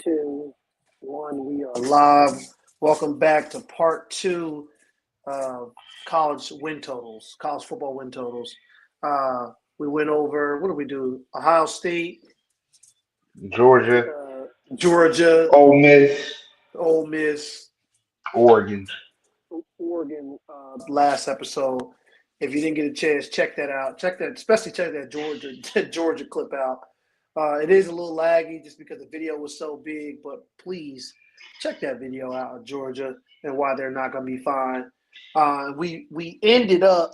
2, 1. We are live. Welcome back to part 2 of college win totals, college football win totals. We went over, what did we do? Ohio State, Georgia, Georgia, Ole Miss, Oregon. Oregon. Last episode. If you didn't get a chance, check that out. Especially check that Georgia clip out. It is a little laggy just because the video was so big, but please check that video out of Georgia and why they're not going to be fine. We ended up,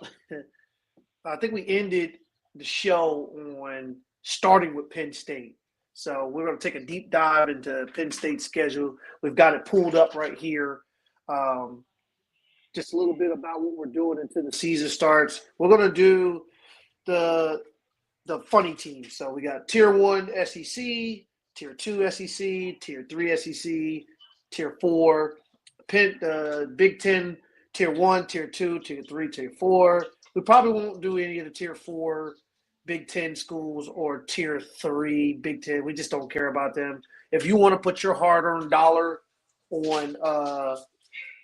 I think we ended the show on starting with Penn State. So we're going to take a deep dive into Penn State's schedule. We've got it pulled up right here. Just a little bit about what we're doing until the season starts. We're going to do the funny teams. So we got Tier 1 SEC, Tier 2 SEC, Tier 3 SEC, Tier 4, Big Ten, Tier 1, Tier 2, Tier 3, Tier 4. We probably won't do any of the Tier 4 Big Ten schools or Tier 3 Big Ten. We just don't care about them. If you want to put your hard-earned dollar on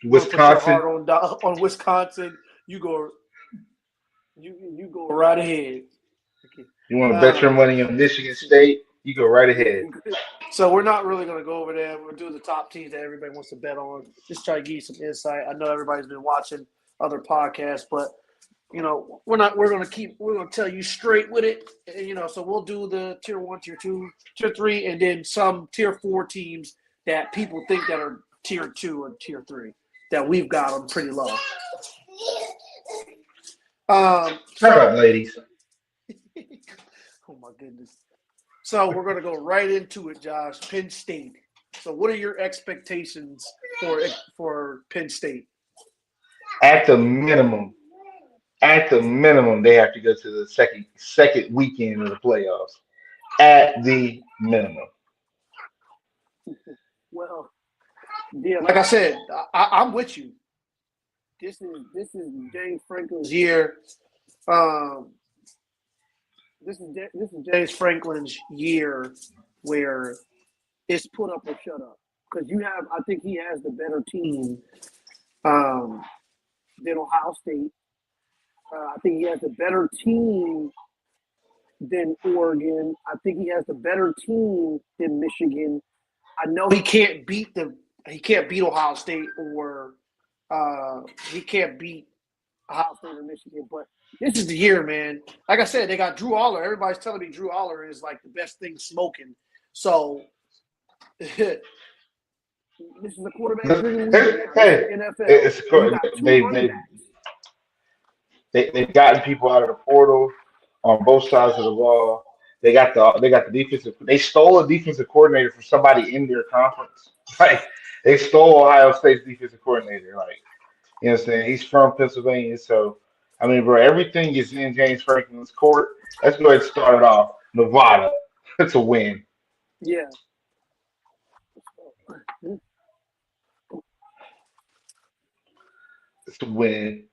Wisconsin, on Wisconsin, you go right ahead. You want to bet your money on Michigan State? You go right ahead. So we're not really going to go over there. We're doing the top teams that everybody wants to bet on. Just try to give you some insight. I know everybody's been watching other podcasts, but we're going to tell you straight with it. So we'll do the Tier 1, Tier 2, Tier 3, and then some Tier 4 teams that people think that are Tier 2 or Tier 3 that we've got them pretty low. Shut up, ladies. Oh, my goodness. So we're going to go right into it, Josh. Penn State. So what are your expectations for Penn State? At the minimum, they have to go to the second weekend of the playoffs. At the minimum. Well, yeah, like I said, I'm with you. This is James Franklin's year. This is James Franklin's year where it's put up or shut up. Because I think he has the better team than Ohio State. I think he has a better team than Oregon. I think he has the better team than Michigan. I know he can't beat Ohio State or he can't beat Ohio State or Michigan, but this is the year, man. Like I said, they got Drew Aller. Everybody's telling me Drew Aller is like the best thing smoking. So this is a quarterback. Hey, NFL. They've gotten people out of the portal on both sides of the ball. They got the defensive. They stole a defensive coordinator from somebody in their conference. Like they stole Ohio State's defensive coordinator. Like you know what I'm saying? He's from Pennsylvania, so I mean, bro, everything is in James Franklin's court. Let's go ahead and start it off. Nevada, it's a win. Yeah. It's a win.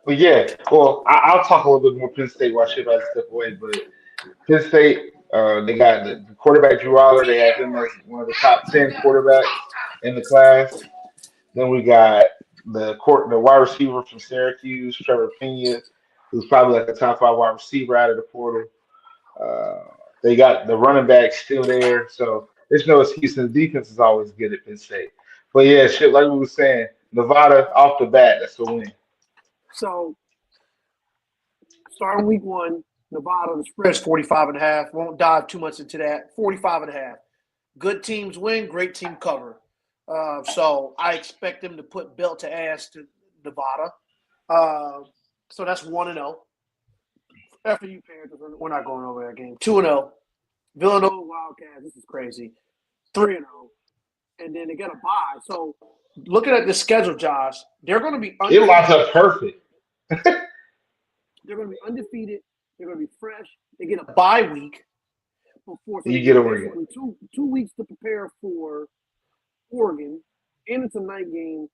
But yeah, well, I'll talk a little bit more Penn State while shit about to step away. But Penn State, they got the quarterback Drew Aller. They have him as one of the top 10 quarterbacks in the class. Then we got the wide receiver from Syracuse, Trevor Pena, who's probably like the top 5 wide receiver out of the portal. They got the running back still there, so there's no excuse. And the defense is always good at Penn State. But yeah, shit, like we were saying, Nevada off the bat, that's a win. So, starting week 1, Nevada, the spread's 45.5. Won't dive too much into that. 45.5. Good teams win, great team cover. So I expect them to put belt to ass to Nevada. So that's 1-0. FSU Panthers, we're not going over that game. 2-0. Villanova Wildcats, this is crazy. 3-0. And then they got a bye. So looking at the schedule, Josh, they're going to be undefeated. It lines up perfect. They're going to be undefeated. They're going to be fresh. They get a bye week before. So you get Oregon. 2 weeks to prepare for Oregon, and it's a night game,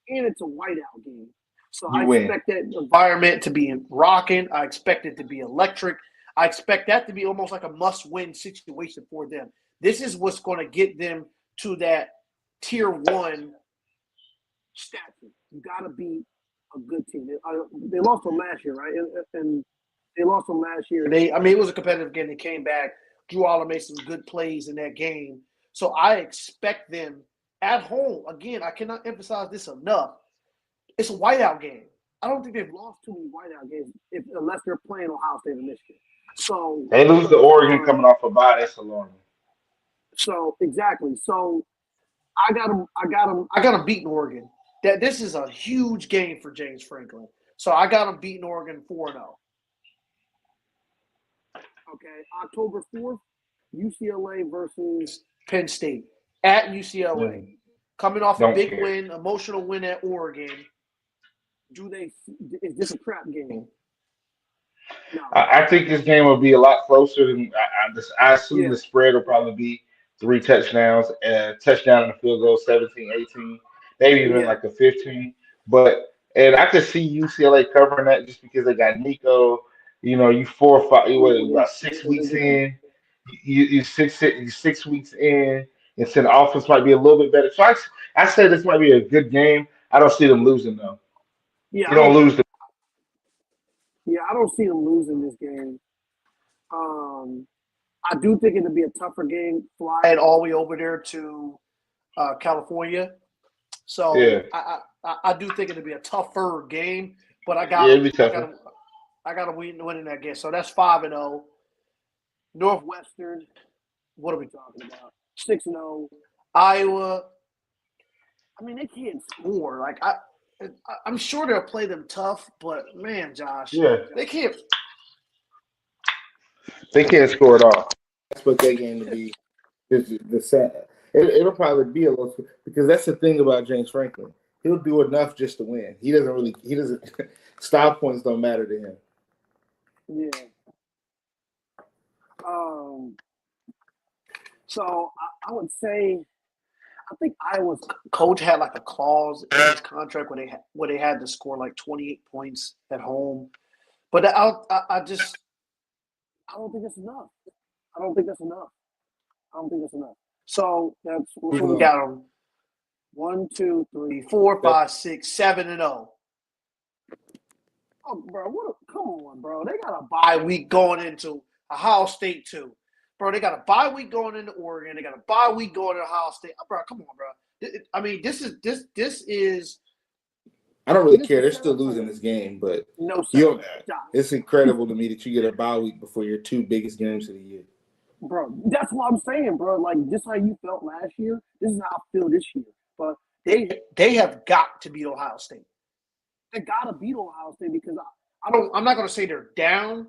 and it's a whiteout game. So I expect that environment to be rocking. I expect it to be electric. I expect that to be almost like a must-win situation for them. This is what's going to get them to that tier 1 stature. You got to be a good team. They lost them last year, right? And they lost them last year. It was a competitive game. They came back. Drew Aller made some good plays in that game. So I expect them at home. Again, I cannot emphasize this enough. It's a whiteout game. I don't think they've lost too many whiteout games unless they're playing Ohio State and Michigan. So they lose to Oregon coming off a bye. That's alarming. So exactly. So I got them beating Oregon. This is a huge game for James Franklin. So I got them beating Oregon 4-0. Okay, October 4th, UCLA versus Penn State at UCLA. Coming off a big win, emotional win at Oregon. Is this a crap game? No. I think this game will be a lot closer than I assume the spread will probably be 3 touchdowns, touchdown and a field goal, 17-18, maybe even like a 15. And I could see UCLA covering that just because they got Nico. You know, you 4 or 5, about 6 weeks in. You 6 weeks in, and so the offense might be a little bit better. So I say this might be a good game. I don't see them losing though. Yeah, you don't lose. I don't see them losing this game. I do think it'll be a tougher game. Fly it all the way over there to California. So I do think it'll be a tougher game. But I got to win in that game. So that's 5-0. Northwestern, what are we talking about? 6-0. Iowa, I mean, they can't score. Like I'm sure they'll play them tough, but man, Josh, they can't. They can't score at all. That's what that game to be. It'll probably be a little, because that's the thing about James Franklin. He'll do enough just to win. He doesn't. Style points don't matter to him. Yeah. So I would say, I think Iowa's coach had like a clause in his contract where they had to score like 28 points at home, but I don't think that's enough. I don't think that's enough. So that's what we got them. 1, 2, 3, 4, 5, 6, 7-0. Oh, bro, come on, bro. They got a bye week going into Ohio State too. Bro, they got a bye week going into Oregon. They got a bye week going to Ohio State. Bro, come on, bro. I mean, this is. I don't really care. They're still losing this game, but it's incredible to me that you get a bye week before your 2 biggest games of the year. Bro, that's what I'm saying, bro. Like, just how you felt last year, this is how I feel this year. But they have got to beat Ohio State. They got to beat Ohio State because I'm not going to say they're down,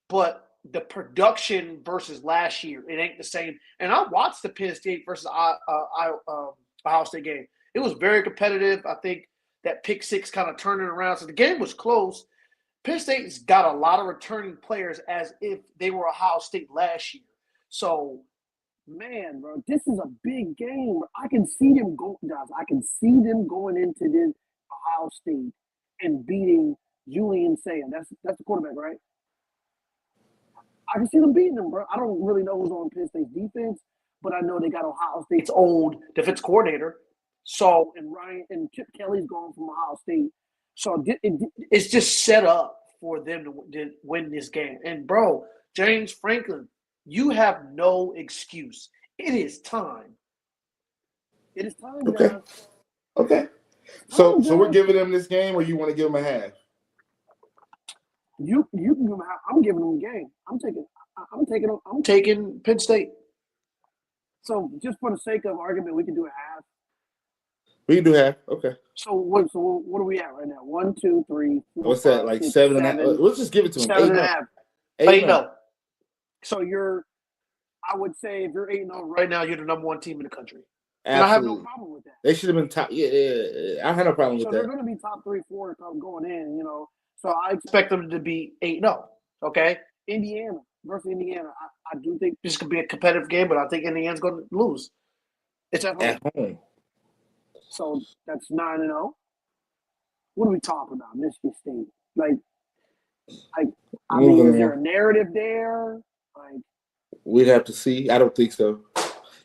but the production versus last year, it ain't the same. And I watched the Penn State versus Ohio State game. It was very competitive. I think that pick 6 kind of turned it around. So the game was close. Penn State's got a lot of returning players as if they were Ohio State last year. So, man, bro, this is a big game. I can see them guys. I can see them going into this Ohio State and beating Julian Sayin. That's the quarterback, right? I can see them beating them, bro. I don't really know who's on Penn State's defense, but I know they got Ohio State's old defense coordinator. So, and Chip Kelly's gone from Ohio State. So it's just set up for them to win this game. And, bro, James Franklin, you have no excuse. It is time. It is time, guys. Okay. So we're giving them this game, or you want to give them a half? You can give them a half. I'm giving them a game. I'm taking Penn State. So just for the sake of argument, we can do a half. We can do half. Okay. So what are we at right now? 1, 2, 3, 4. What's that? Like 7.5? Let's just give it to them. 7.5. 8-0. So I would say if you're 8-0 right now, you're the number 1 team in the country. And I have no problem with that. They should have been top. Yeah. I have no problem with that. So they're going to be top 3, 4 going in, So I expect them to be 8-0. Okay? Indiana versus Indiana. I do think this could be a competitive game, but I think Indiana's going to lose. It's at home. So that's 9-0. What are we talking about? Michigan State. I mean, is there a narrative there? We'd have to see. I don't think so.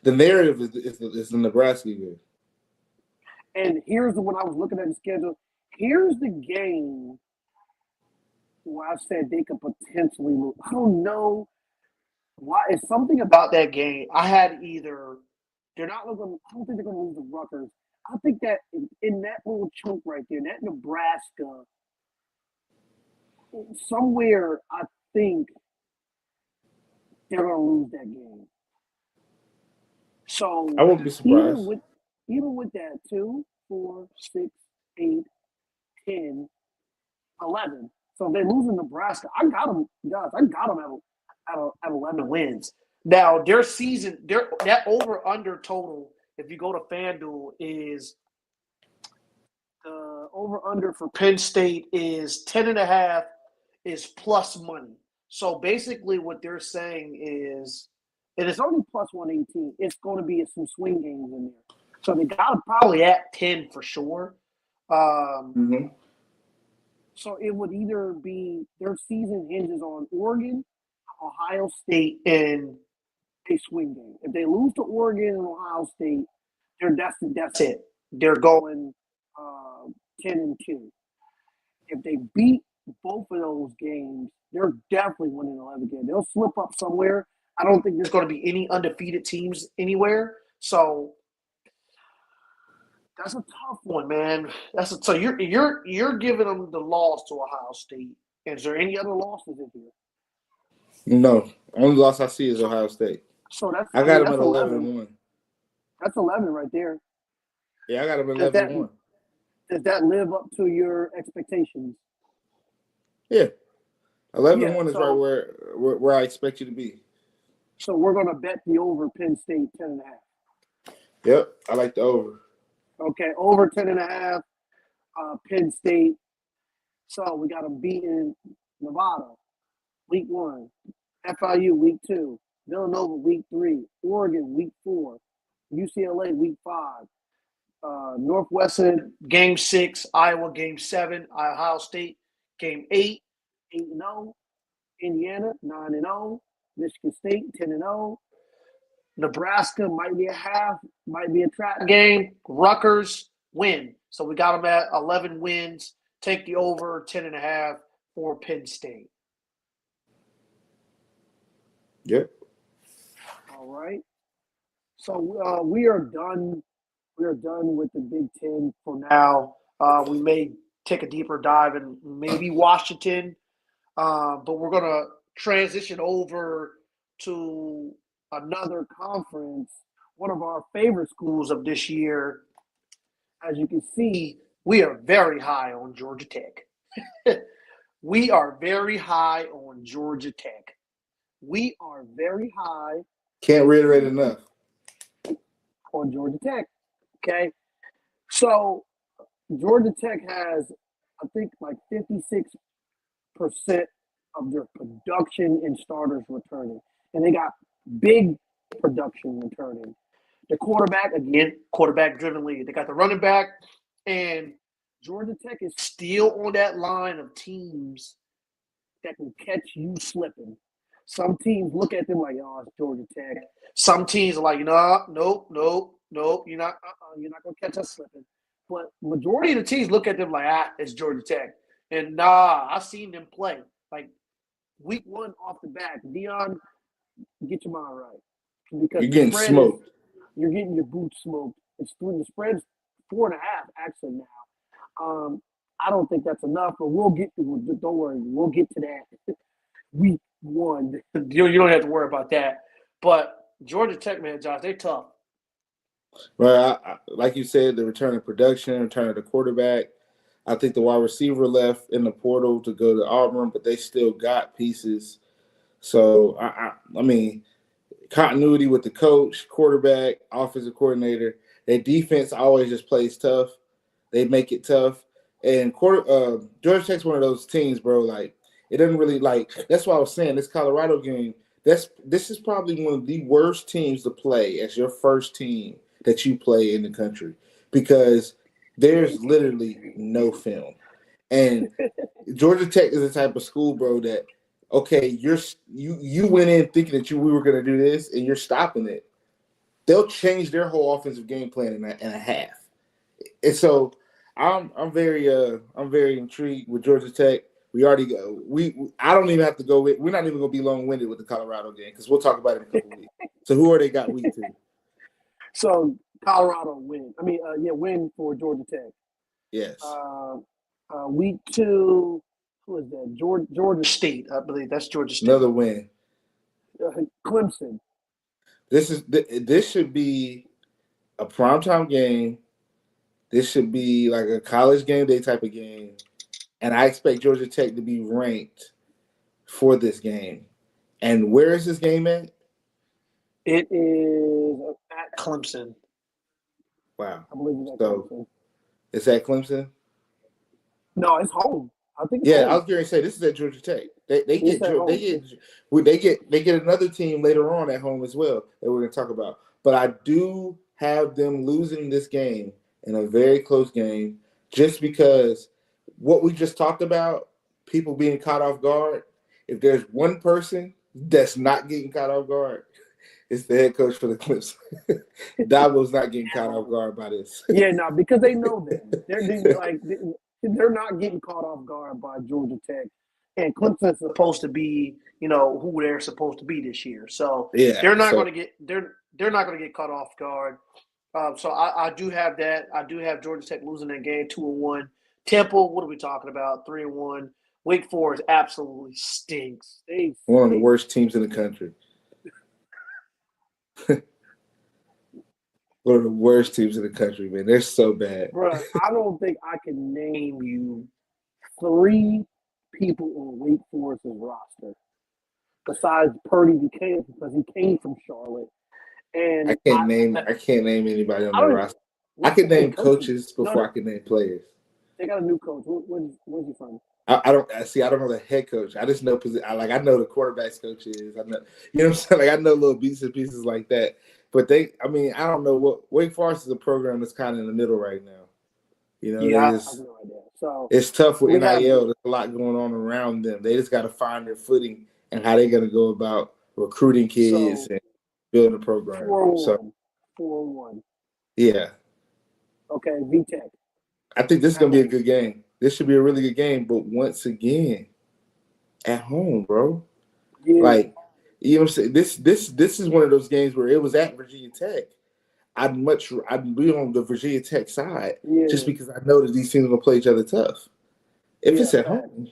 The narrative is the Nebraska game. And here's when I was looking at the schedule. Here's the game where I said they could potentially lose. I don't know why. It's something about that game. I had either they're not looking. I don't think they're going to lose to Rutgers. I think that in that little chunk right there, that Nebraska, somewhere, I think they're going to lose that game. So I wouldn't be surprised. Even with that, 2, 4, 6, 8, 10, 11. So if they lose in Nebraska, I got them, guys. I got them at 11 wins. Now their season, that over under total, if you go to FanDuel, is the over under for Penn State is 10.5 is plus money. So basically, what they're saying is, and it's only plus 118. It's going to be some swing games in there. So they got probably at 10 for sure. So it would either be their season hinges on Oregon, Ohio State, and a swing game. If they lose to Oregon and Ohio State, that's it. They're going 10-2. If they beat both of those games, they're definitely winning 11 games. They'll slip up somewhere. I don't think there's going to be any undefeated teams anywhere. So that's a tough one, man. So you're giving them the loss to Ohio State. Is there any other losses in here? No, only loss I see is Ohio State. So I got them at 11-1. That's 11 right there. Yeah, I got them at 11-1. Does that live up to your expectations? Yeah, 11-1 is right where I expect you to be. So we're going to bet the over Penn State 10.5. Yep, I like the over. Okay, over 10.5, Penn State. So we got them beating Nevada, week 1. FIU, week 2. Villanova, week 3. Oregon, week 4. UCLA, week 5. Northwestern, game 6. Iowa, game 7. Ohio State, game 8. 8-0. Indiana, 9-0. Michigan State, 10-0. Nebraska might be a half, might be a trap game. Rutgers win. So we got them at 11 wins. Take the over 10.5 for Penn State. Yep. All right. So we are done. We are done with the Big Ten for now. We may take a deeper dive in maybe Washington, but we're going to transition over to another conference, one of our favorite schools of this year. As you can see, we are very high on Georgia Tech. We are very high on Georgia Tech. We are very high. Can't reiterate enough. On Georgia Tech. Okay. So Georgia Tech has, I think, like 56% of their production and starters returning. And they got big production returning. The quarterback, again, quarterback-driven league. They got the running back, and Georgia Tech is still on that line of teams that can catch you slipping. Some teams look at them like, oh, it's Georgia Tech. Some teams are like, nope, you're not gonna catch us slipping. But majority of the teams look at them like, it's Georgia Tech. And I've seen them play. Like week 1 off the bat, Dion, get your mind right. Because you're getting smoked. You're getting your boots smoked. The spread's 4.5 actually now. I don't think that's enough, but we'll get to it. Don't worry, we'll get to that. Week 1, you don't have to worry about that. But Georgia Tech, man, Josh, they tough. Well, like you said, the return of production, return of the quarterback. I think the wide receiver left in the portal to go to Auburn, but they still got pieces. So, I mean, continuity with the coach, quarterback, offensive coordinator. Their defense always just plays tough. They make it tough. And Georgia Tech's one of those teams, bro, like, it doesn't really, like, that's why I was saying this Colorado game, this is probably one of the worst teams to play as your first team that you play in the country because there's literally no film. And Georgia Tech is the type of school, bro, that, okay, you went in thinking that we were going to do this and you're stopping it. they'll change their whole offensive game plan in a half. And so I'm very intrigued with Georgia Tech. We already go. I don't even have to go with. We're not even going to be long winded with the Colorado game because we'll talk about it in a couple weeks. So who are they got week 2? So Colorado win. Win for Georgia Tech. Yes. Week 2. Who is that? Georgia State, I believe. That's Georgia State. Another win. Clemson. This should be a primetime game. This should be like a college game day type of game. And I expect Georgia Tech to be ranked for this game. And where is this game at? It is at Clemson. Wow. I believe it's at Clemson. It's at Clemson? No, it's home. I think it's home. I was going to say this is at Georgia Tech. They get another team later on at home as well that we're going to talk about. But I do have them losing this game in a very close game just because what we just talked about, people being caught off guard, if there's one person that's not getting caught off guard, it's the head coach for the Clips. Dabo's not getting caught off guard by this. Yeah, no, because they know them. They're not getting caught off guard by Georgia Tech. And Clemson's supposed to be, who they're supposed to be this year. So they're not going to get caught off guard. So I do have that. I do have Georgia Tech losing that game 2-1. Temple, what are we talking about? 3-1. Wake Forest absolutely stinks. One of the worst teams in the country. One of the worst teams in the country, man. They're so bad. Bro, I don't think I can name you 3 people on Wake Forest's roster besides Purdy Buchanan because he came from Charlotte. And I can't name anybody on the roster. I can name coaches before I can name players. They got a new coach. Where's he from? I don't know the head coach. I just know I know the quarterback's coaches. I know, what I'm saying? Like I know little bits and pieces like that. But I don't know what Wake Forest is a program that's kind of in the middle right now. I have no idea. So it's tough with NIL. There's a lot going on around them. They just got to find their footing and how they're going to go about recruiting kids and building a program. 4-1. Yeah. Okay, VTech. I think this is going to be a good game. This should be a really good game, but once again, at home, bro. Yeah. Like, you know what I'm saying? This is one of those games where it was at Virginia Tech. I'd be on the Virginia Tech side just because I know that these teams are going to play each other tough. If it's at home,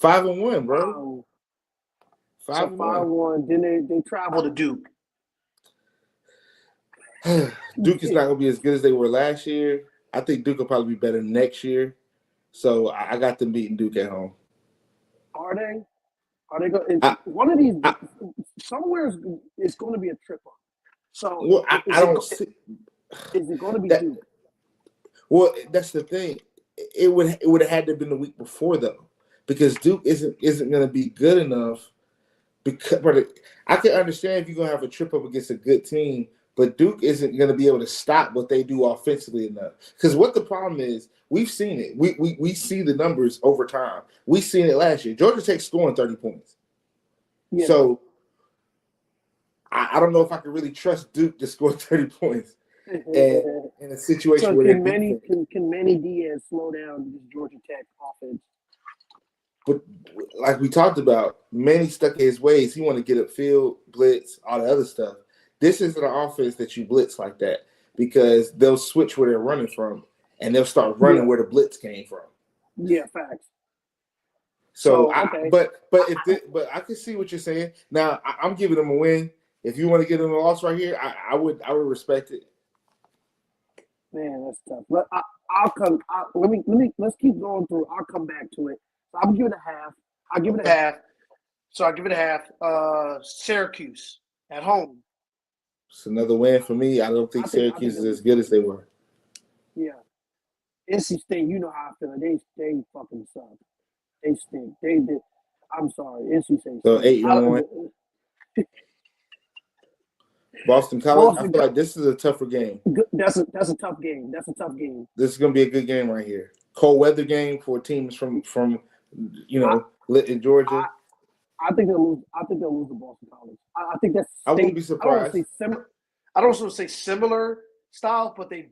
5-1, bro. 5-1. Then they travel to Duke. Duke is not going to be as good as they were last year. I think Duke will probably be better next year. So I got them beating Duke at home. Are they? Are they going? One of these somewhere is going to be a trip up. So I don't see. Is it going to be Duke? Well, that's the thing. It would have had to have been the week before though, because Duke isn't going to be good enough. But I can understand if you're going to have a trip up against a good team. But Duke isn't going to be able to stop what they do offensively enough. Because what the problem is, we've seen it. We see the numbers over time. We've seen it last year. Georgia Tech scoring 30 points. Yeah. So I don't know if I can really trust Duke to score 30 points in a situation where can Manny Diaz slow down this Georgia Tech offense? But like we talked about, Manny stuck in his ways. He wanted to get upfield, blitz, all the other stuff. This isn't an offense that you blitz like that because they'll switch where they're running from and they'll start running where the blitz came from. Yeah, facts. So but I can see what you're saying. Now I'm giving them a win. If you want to give them a loss right here, I would respect it. Man, that's tough. But let's keep going through. I'll come back to it. So I'll give it a half. I'll give it a half. So I'll give it a half. Syracuse at home. It's another win for me. I don't think Syracuse is as good as they were. Yeah. NC State, you know how I feel. They fucking suck. They stink. They did. I'm sorry. NC State. So 8-1. Boston College, I feel like this is a tougher game. That's a tough game. That's a tough game. This is going to be a good game right here. Cold weather game for teams from lit in Georgia. I think they'll lose. I think they'll lose to Boston College. I think that's. I wouldn't be surprised. I don't want to say similar styles, but they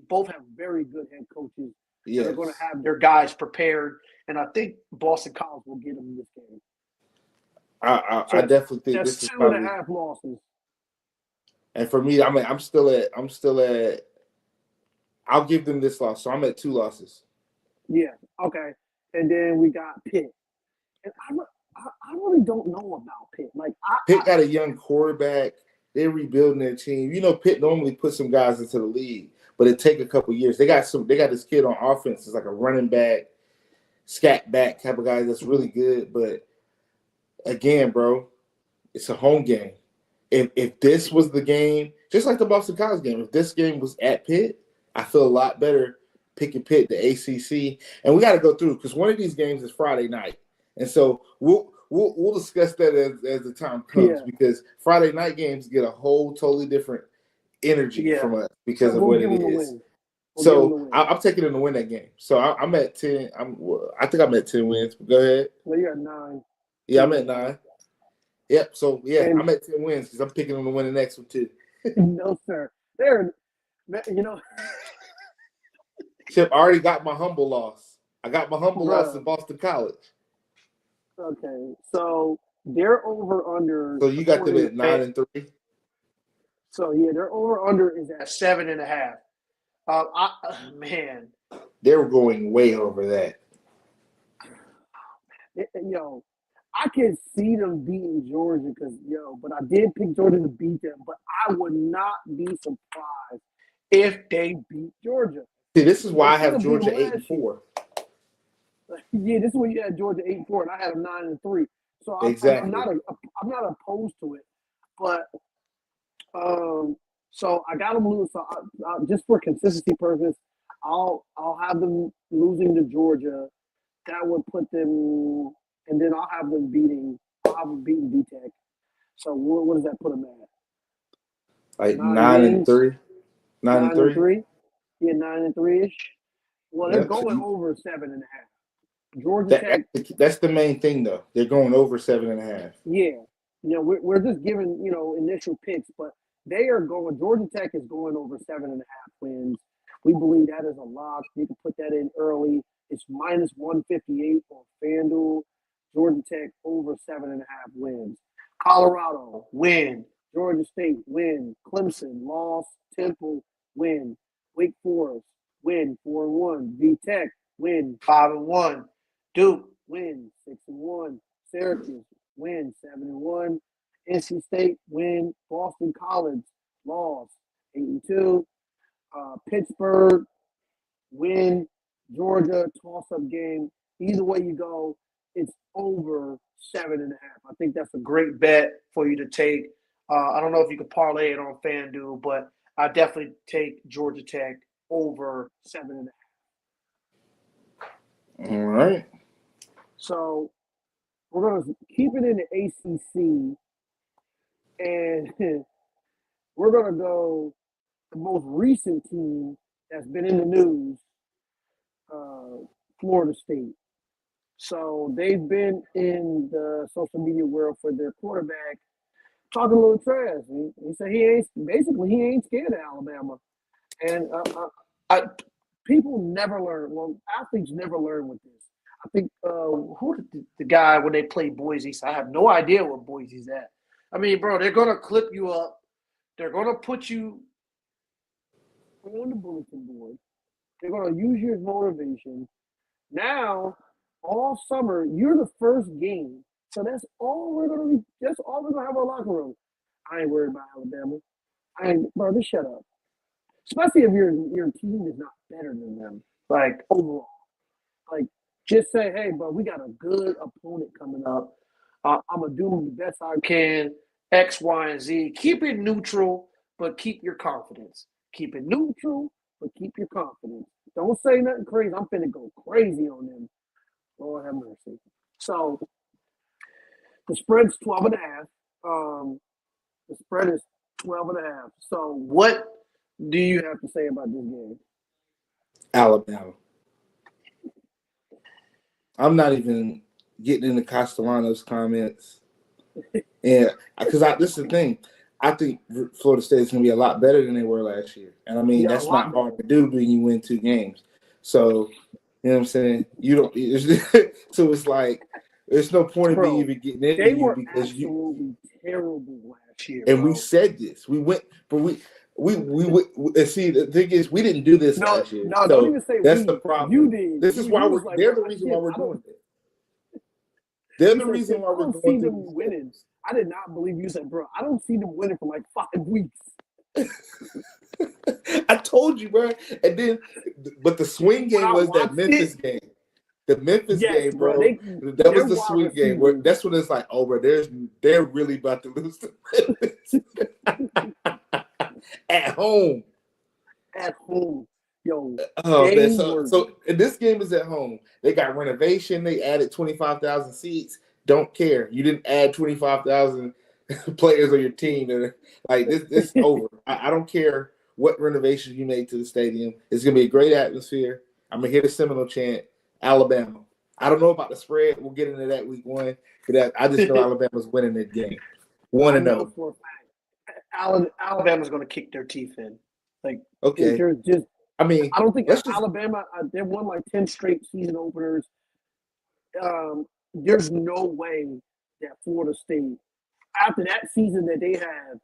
both have very good head coaches. Yes. They're going to have their guys prepared, and I think Boston College will get them in this game. I definitely think this is two probably and a half losses. And for me, I'm still at. I'll give them this loss, so I'm at 2 losses. Yeah. Okay. And then we got Pitt, and I really don't know about Pitt. Like Pitt got a young quarterback. They're rebuilding their team. You know, Pitt normally puts some guys into the league, but it take a couple years. They got this kid on offense. It's like a running back, scat back type of guy that's really good. But again, bro, it's a home game. If this was the game, just like the Boston College game, if this game was at Pitt, I feel a lot better picking Pitt, the ACC. And we got to go through because one of these games is Friday night, and so we'll discuss that as the time comes because Friday night games get a whole totally different energy from us because of what it is. So I'm taking them to win that game. So I'm at 10. I think I'm at 10 wins. Go ahead. Well, you're at 9. Yeah, I'm at 9. Yep. So I'm at 10 wins because I'm picking them to win the next one too. No, sir. Chip, I already got my humble loss. I got my humble loss in Boston College. Okay, so they're over under. So you got them at 9-3. So yeah, their over under is at 7.5. Man, they were going way over that. I can see them beating Georgia but I did pick Georgia to beat them. But I would not be surprised if they beat Georgia. See, this is why I have Georgia 8-4. Yeah, this is where you had Georgia 8-4, and I had them 9-3. So I'm not opposed to it, but so I got them lose. So just for consistency purposes, I'll have them losing to Georgia. That would put them, and then I'll have them beating VTech. So what does that put them at? Like 9-3. 9-3. Yeah, 9-3ish. Well, they're going over 7.5. Georgia Tech. That's the main thing, though. They're going over 7.5. Yeah, we're just giving initial picks, but they are going. Georgia Tech is going over 7.5 wins. We believe that is a lock. You can put that in early. It's minus 158 on FanDuel. Georgia Tech over 7.5 wins. Colorado win. Georgia State win. Clemson loss. Temple win. Wake Forest win 4-1. VTech win 5-1. Duke win 6-1. Syracuse win 7-1. NC State win. Boston College loss 8-2. Pittsburgh win. Georgia toss-up game. Either way you go, it's over 7.5. I think that's a great bet for you to take. I don't know if you could parlay it on FanDuel, but I definitely take Georgia Tech over 7.5. All right. So we're going to keep it in the ACC, and we're going to go the most recent team that's been in the news, Florida State. So they've been in the social media world for their quarterback talking a little trash. He said he ain't scared of Alabama, and people never learn. Well, athletes never learn with this. I think who did the guy when they played Boise? I have no idea where Boise's at. I mean, bro, they're gonna clip you up. They're gonna put you on the bulletin board. They're gonna use your motivation. Now, all summer, you're the first game. So that's all we're gonna be. That's all we're gonna have in our locker room. I ain't worried about Alabama. Bro, just shut up. Especially if your team is not better than them. Like overall, like just say, hey, bro, we got a good opponent coming up. I'm gonna do the best I can. X, Y, and Z. Keep it neutral, but keep your confidence. Keep it neutral, but keep your confidence. Don't say nothing crazy. I'm finna go crazy on them. Lord have mercy. So the spread's 12.5. The spread is 12.5. So what do you have to say about this game? Alabama. I'm not even getting into Castellanos' comments. And because this is the thing. I think Florida State is going to be a lot better than they were last year. And I mean, Yeah, that's not hard to do when you win 2 games. So, you know what I'm saying? You don't. So it's like there's no point in me even getting into they you were because absolutely terrible last year. And bro. we said this. We went, but we and see the thing is we didn't do this last year. No, so don't even say that's we. the problem. You did. This is why we're. Like, they're the reason why we're doing it. They're the reason why we're going see through them winning. I did not believe you said, bro. I don't see them winning for like 5 weeks. I told you, bro. And then, but the swing game was that Memphis game. The Memphis game, bro. That was the swing game. That's when it's like, oh, bro, they're really about to lose to Memphis at home. At home, yo. Oh man, so and this game is at home. They got renovation. They added 25,000 seats. Don't care. You didn't add 25,000 players on your team. Like this over. I don't care what renovations you made to the stadium. It's gonna be a great atmosphere. I'm gonna hear the Seminole chant. Alabama. I don't know about the spread. We'll get into that week 1. But I just know Alabama's winning that game. 1-0. For a fact, Alabama's going to kick their teeth in. Like, okay. I don't think Alabama. They won like 10 straight season openers. There's no way that Florida State, after that season that they have,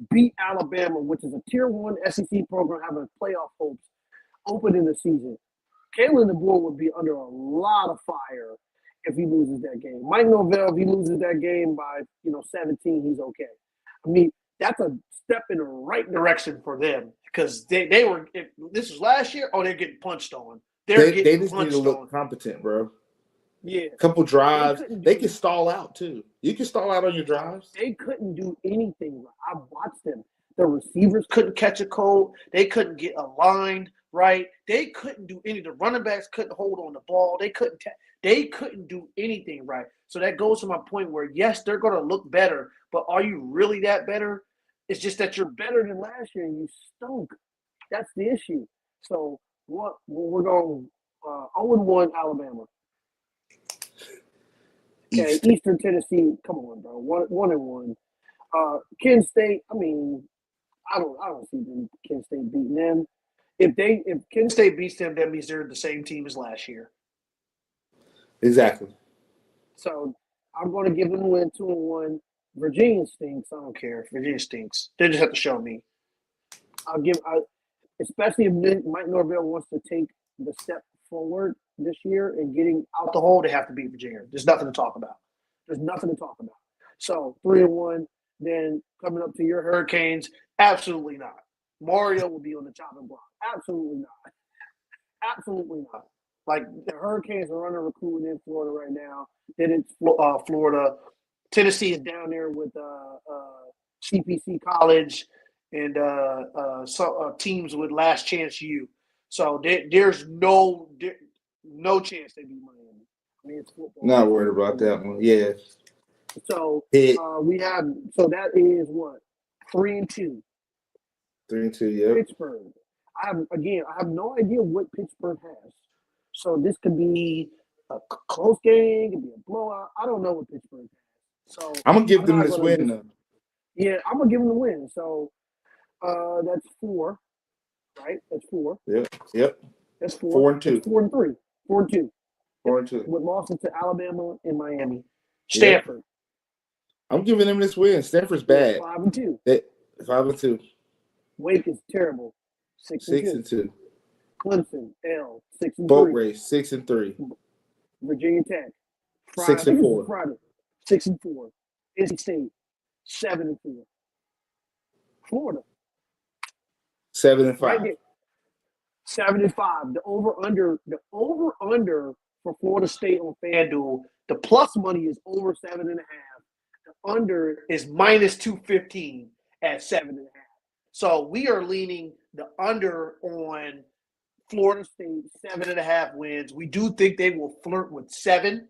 beat Alabama, which is a Tier 1 SEC program, having playoff hopes, opening the season. Kalen DeBoer would be under a lot of fire if he loses that game. Mike Norvell, if he loses that game by 17, he's okay. I mean, that's a step in the right direction for them because they were. If this was last year, they're getting punched on. They just need to look competent, bro. Yeah, a couple drives. They can stall out too. You can stall out on your drives. They couldn't do anything. I watched them. The receivers couldn't catch a cold. They couldn't get aligned right. They couldn't do any. The running backs couldn't hold on the ball. They couldn't. They couldn't do anything right. So that goes to my point where yes, they're going to look better, but are you really that better? It's just that you're better than last year and you stunk. That's the issue. So we're going 0-1 Alabama. Okay, Eastern Tennessee. Come on, bro. 1-1. Kent State. I mean, I don't see Kent State beating them. If Kent State beats them, that means they're the same team as last year. Exactly. So I'm going to give them a win 2-1. Virginia stinks. I don't care. Virginia stinks. They just have to show me. Especially if Mike Norvell wants to take the step forward this year and getting out the hole, they have to beat Virginia. There's nothing to talk about. So 3-1. Then coming up to your Hurricanes, absolutely not. Mario will be on the chopping block. Absolutely not. Absolutely not. Like the Hurricanes are under recruiting in Florida right now. Then it's Florida. Tennessee is down there with CPC College and teams with Last Chance U. So there's no chance they beat Miami. I mean, it's football. Not worried about that one. Yeah. So we have. So that is what 3-2. 3-2. Yeah. Pittsburgh. I have no idea what Pittsburgh has. So this could be a close game. It could be a blowout. I don't know what Pittsburgh has. So I'm gonna give them this win though. Yeah, I'm gonna give them the win. So that's 4, right? That's 4. Yep. That's 4. 4-2. That's 4-3. 4-2. 4-2. With losses to Alabama and Miami. Stanford. I'm giving them this win. Stanford's bad. 5-2. 5-2. Wake is terrible. 6-2. Clemson, 6-3. Boat race, 6-3. Virginia Tech, 6-4. Friday, 6-4. NC State, 7-4. Florida, 7-5. Right 7-5. The over/under for Florida State on FanDuel. The plus money is over 7.5. The under is -215 at 7.5. So we are leaning the under on Florida State, 7.5 wins. We do think they will flirt with 7.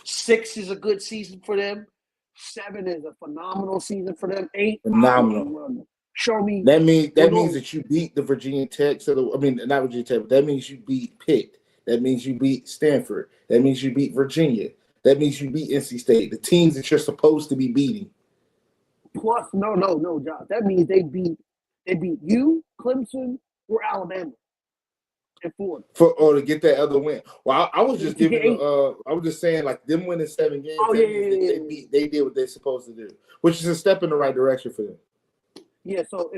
6 is a good season for them. 7 is a phenomenal season for them. 8, phenomenal. Show me. That means that you beat the Virginia Tech. Not Virginia Tech, but that means you beat Pitt. That means you beat Stanford. That means you beat Virginia. That means you beat NC State. The teams that you're supposed to be beating. plus no, Josh. That means they beat you, Clemson, or Alabama and Florida. To get that other win. Well, I was just To get giving. 8. I was just saying, like them winning 7 games. Oh That yeah. means that they did what they're supposed to do, which is a step in the right direction for them. Yeah. So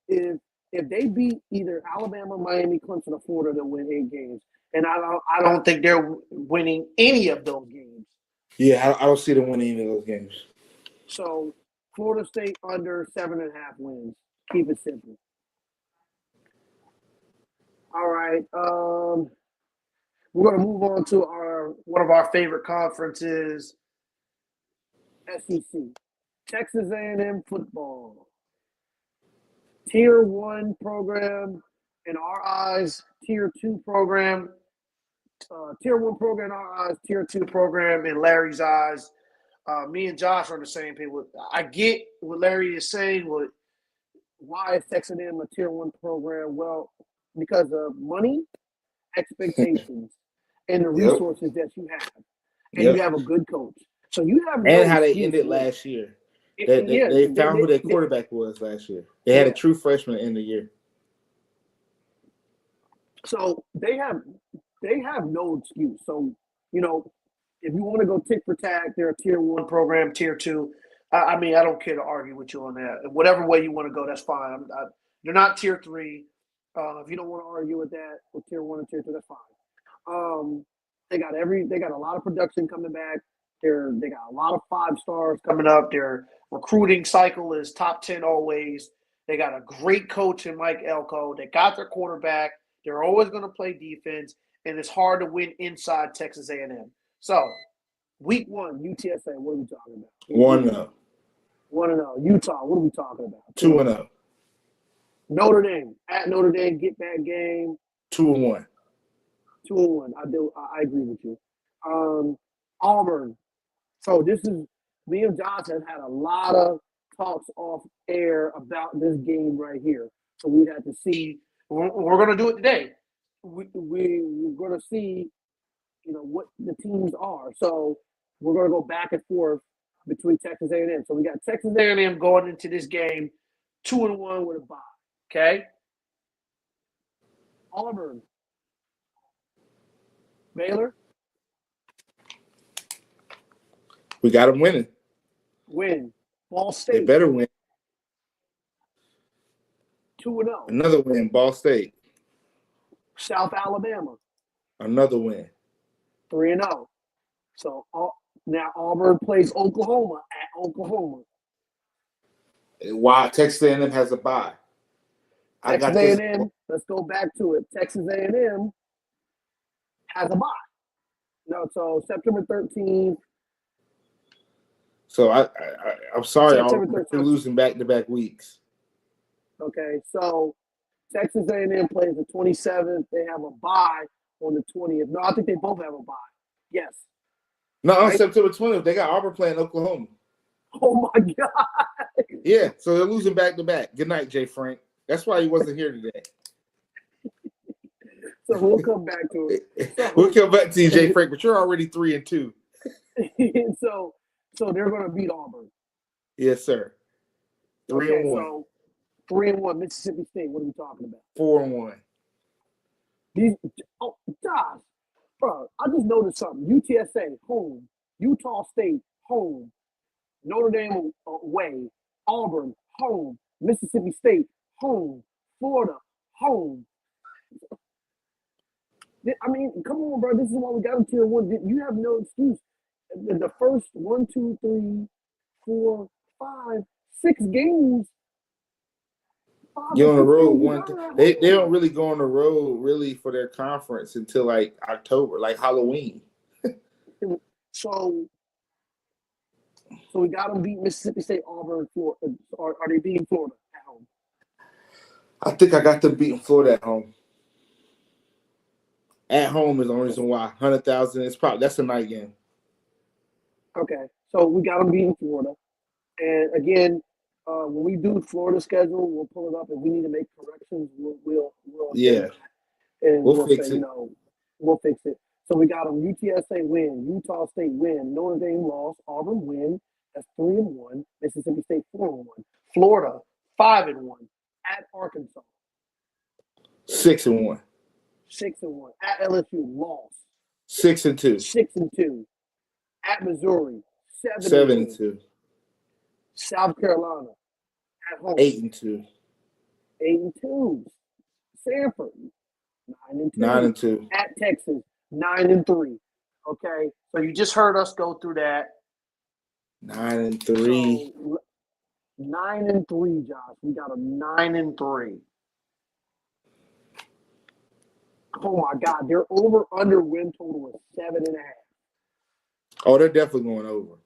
if they beat either Alabama, Miami, Clemson, or Florida, they'll win 8 games. And I don't think they're winning any of those games. Yeah, I don't see them winning any of those games. So Florida State under 7.5 wins. Keep it simple. All right. We're gonna move on to one of our favorite conferences, SEC, Texas A&M football. Tier 1 program in our eyes, Tier 2 program. Tier 1 program in our eyes, Tier 2 program in Larry's eyes. Me and Josh are on the same page. I get what Larry is saying. Why is Texas A&M a Tier 1 program? Well, because of money, expectations, and the resources that you have. And you have a good coach. So you have and how they ended last year. They found who their quarterback was last year. They had a true freshman in the year. So they have no excuse. So, if you want to go tick for tack, they're a Tier 1 program, Tier 2. I mean, I don't care to argue with you on that. Whatever way you want to go, that's fine. They're not Tier 3. If you don't want to argue with that, with Tier 1 and Tier 2, that's fine. They got a lot of production coming back. They got a lot of 5 stars coming up. Their recruiting cycle is top 10 always. They got a great coach in Mike Elko. They got their quarterback. They're always going to play defense, and it's hard to win inside Texas A&M. So, week 1, UTSA, what are we talking about? 1-0. 1-0. Utah, what are we talking about? 2-0. Notre Dame, at Notre Dame, get back game. 2-1. 2-1. I agree with you. Auburn. So this is me and Josh have had a lot of talks off air about this game right here. So we'd have to see. We're going to do it today. We're going to see, what the teams are. So we're going to go back and forth between Texas A&M. So we got Texas A&M going into this game 2-1 with a bye. Okay. Auburn. Baylor. We got them winning. Win. Ball State. They better win. 2-0. Another win. Ball State. South Alabama. Another win. 3-0. So now Auburn plays Oklahoma at Oklahoma. Why Texas A&M has a bye. Texas A&M. Let's go back to it. Texas A&M has a bye. No, so September 13th. So I'm sorry, they're losing back-to-back weeks. Okay, so Texas A&M plays the 27th. They have a bye on the 20th. No, I think they both have a bye. Yes. No, on September 20th, they got Auburn playing Oklahoma. Oh my God. Yeah, so they're losing back-to-back. Good night, Jay Frank. That's why he wasn't here today. So we'll come back to it. We'll come back to you, Jay Frank, but you're already 3-2. So they're going to beat Auburn. Yes, sir. 3-1. So 3-1. Mississippi State. What are we talking about? 4-1. Josh, bro, I just noticed something. UTSA home, Utah State home, Notre Dame away, Auburn home, Mississippi State home, Florida home. I mean, come on, bro. This is why we got them Tier 1. You have no excuse. The first 1, 2, 3, 4, 5, 6 games. You're on the road they don't really go on the road really for their conference until like October, like Halloween. So we got them beat Mississippi State, Auburn, Florida. Are they beating Florida at home? I think I got them beating Florida at home. At home is the only reason why. 100,000. That's a night game. Okay, so we got them beating Florida, and again, when we do Florida schedule, we'll pull it up. If we need to make corrections, we'll and we'll fix say, it. We'll fix it. So we got them UTSA win, Utah State win, Notre Dame loss, Auburn win, That's 3-1. Mississippi State 4-1. Florida 5-1 at Arkansas. 6-1. 6-1 at LSU. Lost 6-2. 6-2 at Missouri. 7-2. 7-2. South Carolina at home. 8-2. 8-2. Sanford 9-2. 9-2. At Texas 9-3. Okay, so you just heard us go through that. 9-3. So, 9-3, Josh. We got a 9-3. Oh my God, their over/under win total is 7.5. Oh, they're definitely going over.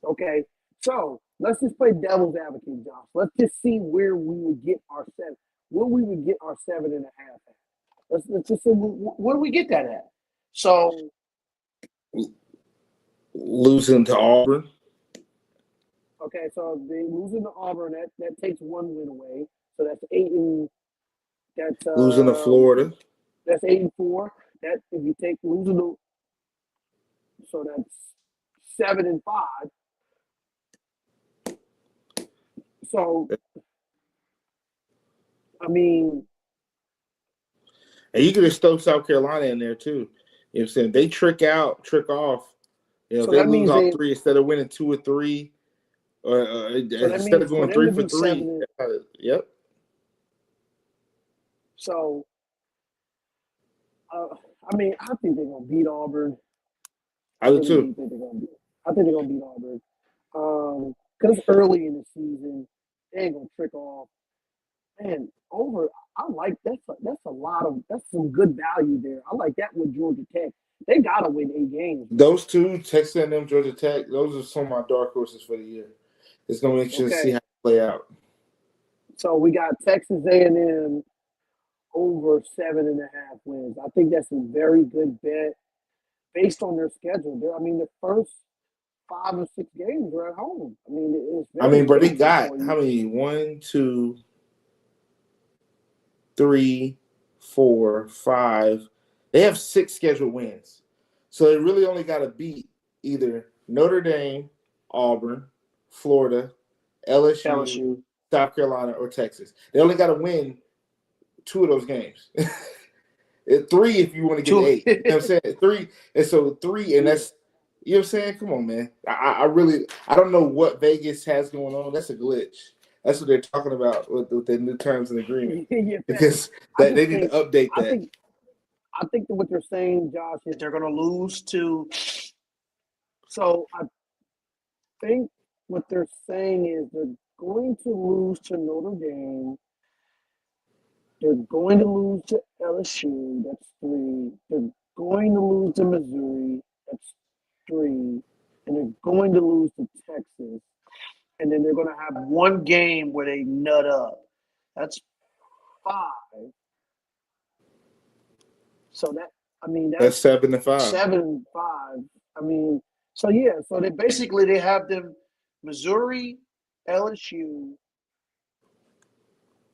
Okay, so let's just play devil's advocate, Josh. Let's just see where we would get our 7. Where we would get our 7.5 at. Let's just see where do we get that at. So losing to Auburn. okay, so they losing to Auburn. That takes 1 win away. So that's 8 and that's Losing to Florida. That's 8-4. That if you take losing to, so that's 7-5. So I mean, and you could just throw South Carolina in there too. You know what I'm saying? They trick off. You know, so if they that lose means all 3 instead of winning 2 or 3, or so instead of going 3 for 3. Yep. So I mean, I think they're gonna beat Auburn. I do too. I think they're gonna beat Auburn. Because it's early in the season, they ain't gonna trick off. Man, over. I like that's some good value there. I like that with Georgia Tech. They gotta win 8 games. Those two, Texas A&M, Georgia Tech, those are some of my dark horses for the year. It's gonna be interesting to see how it play out. So we got Texas A&M over 7.5 wins. I think that's a very good bet based on their schedule. I mean, the first 5 or 6 games are at home. I mean, but they got how many? 1, 2, 3, 4, 5. They have 6 scheduled wins. So they really only got to beat either Notre Dame, Auburn, Florida, LSU, South Carolina, or Texas. They only got to win 2 of those games. 3 if you want to get 8. You know what I'm saying? 3. And so 3, and that's, you know what I'm saying? Come on, man. I don't know what Vegas has going on. That's a glitch. That's what they're talking about with their new terms and agreement. Because they need to update that. I think that what they're saying, Josh, is they're going to lose to. So I think what they're saying is they're going to lose to Notre Dame. They're going to lose to LSU. That's 3. They're going to lose to Missouri. That's 3. And they're going to lose to Texas. And then they're going to have 1 game where they nut up. That's 5. So that's 7-5. 7-5. I mean, so yeah. So they have them Missouri, LSU,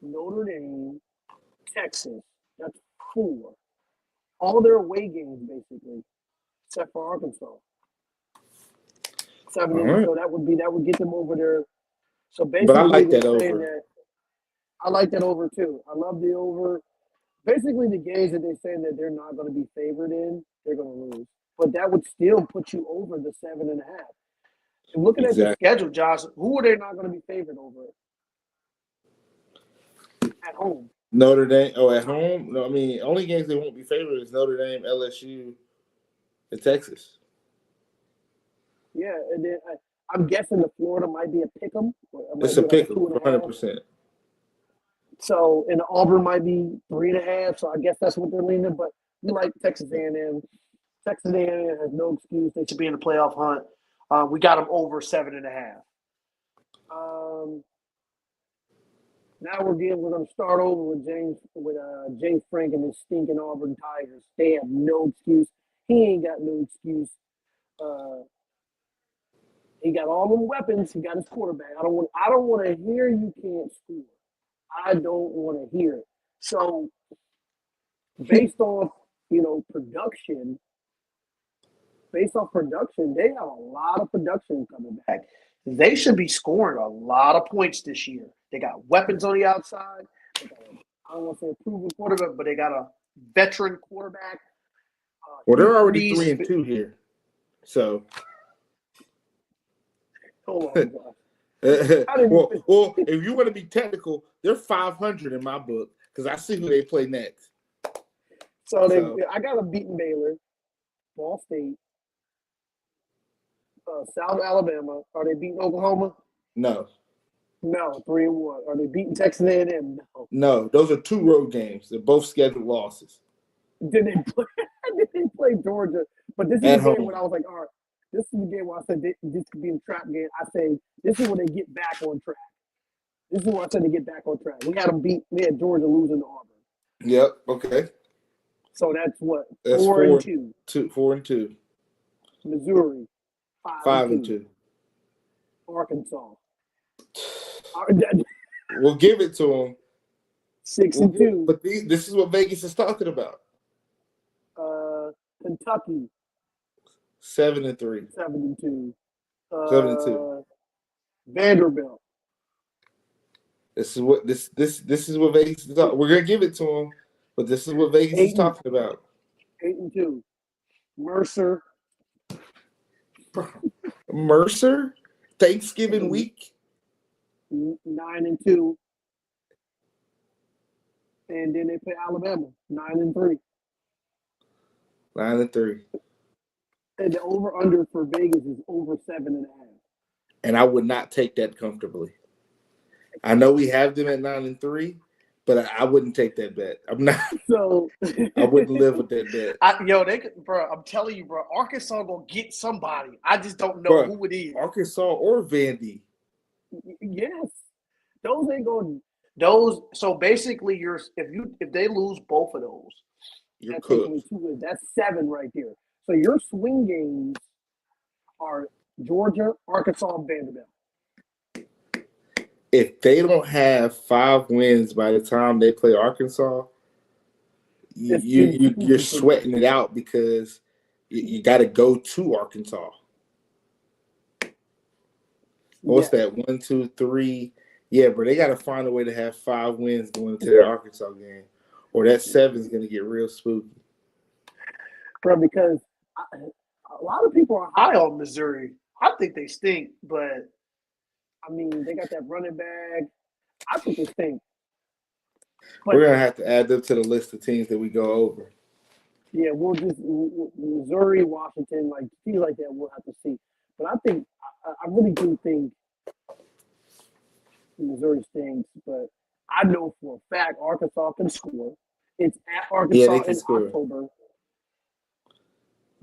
Notre Dame, Texas. That's 4. All their away games basically, except for Arkansas. 7. Right. So that would get them over there. So basically, but I like that over. I like that over too. I love the over. Basically, the games that they're saying that they're not going to be favored in, they're going to lose. But that would still put you over the 7.5. And looking at the schedule, Josh, who are they not going to be favored over at home? Notre Dame. Oh, at home? No, I mean, only games they won't be favored is Notre Dame, LSU, and Texas. Yeah, and then I'm guessing the Florida might be a pick 'em. It's a pick 'em, 100%. So, and the Auburn might be 3.5. So I guess that's what they're leaning. But we like Texas A&M. Texas A&M has no excuse. They should be in the playoff hunt. We got them over 7.5. Now we're going to start over with James Frank and his stinking Auburn Tigers. They have no excuse. He ain't got no excuse. He got all them weapons. He got his quarterback. I don't want to hear you can't score. I don't want to hear it. So based on production, based off production, they have a lot of production coming back. They should be scoring a lot of points this year. They got weapons on the outside. They got I don't want to say a proven quarterback, but they got a veteran quarterback. Well, they're already 3-2 here. So, hold on, well, if you want to be technical, they're 500 in my book because I see who they play next. So I got a beaten Baylor, Ball State, South Alabama. Are they beating Oklahoma? No. No, 3-1. Are they beating Texas A&M? No. No, those are 2 road games. They're both scheduled losses. Did they play Georgia? But this is At the game home. when I was like, all right, this is the game where I said this could be a trap game. I say this is when they get back on track. This is when I said they get back on track. We had Georgia losing to Auburn. Yep. Okay. So that's what? That's 4-2. 4-2. Missouri, 5-2. Arkansas. We'll give it to them. 6-2. But this is what Vegas is talking about. Kentucky. 7-3. 7-2. 7-2. Vanderbilt. This is what this is what Vegas is talking. We're gonna give it to them, but this is what Vegas is talking about. 8-2. Mercer. Mercer, Thanksgiving week. 9-2. And then they play Alabama. 9-3. 9-3. And the over under for Vegas is over 7.5. And I would not take that comfortably. I know we have them at 9-3, but I wouldn't take that bet. I'm not. So I wouldn't live with that bet. I'm telling you, bro. Arkansas gonna get somebody. I just don't know who it is. Arkansas or Vandy. Yes, those ain't going. Those. So basically, if they lose both of those, You're that's cooked. That's 7 right there. So your swing games are Georgia, Arkansas, and Vanderbilt. If they don't have 5 wins by the time they play Arkansas, you're sweating it out because you got to go to Arkansas. What's that? 1, 2, 3. Yeah, but they got to find a way to have 5 wins going into their Arkansas game, or that 7 is going to get real spooky. Bro, because a lot of people are high on Missouri. I think they stink, but I mean, they got that running back. I think they stink. But, we're going to have to add them to the list of teams that we go over. Yeah, we'll just Missouri, Washington, like teams like that. We'll have to see. But I think I really do think Missouri stinks. But I know for a fact Arkansas can score. It's at Arkansas in October.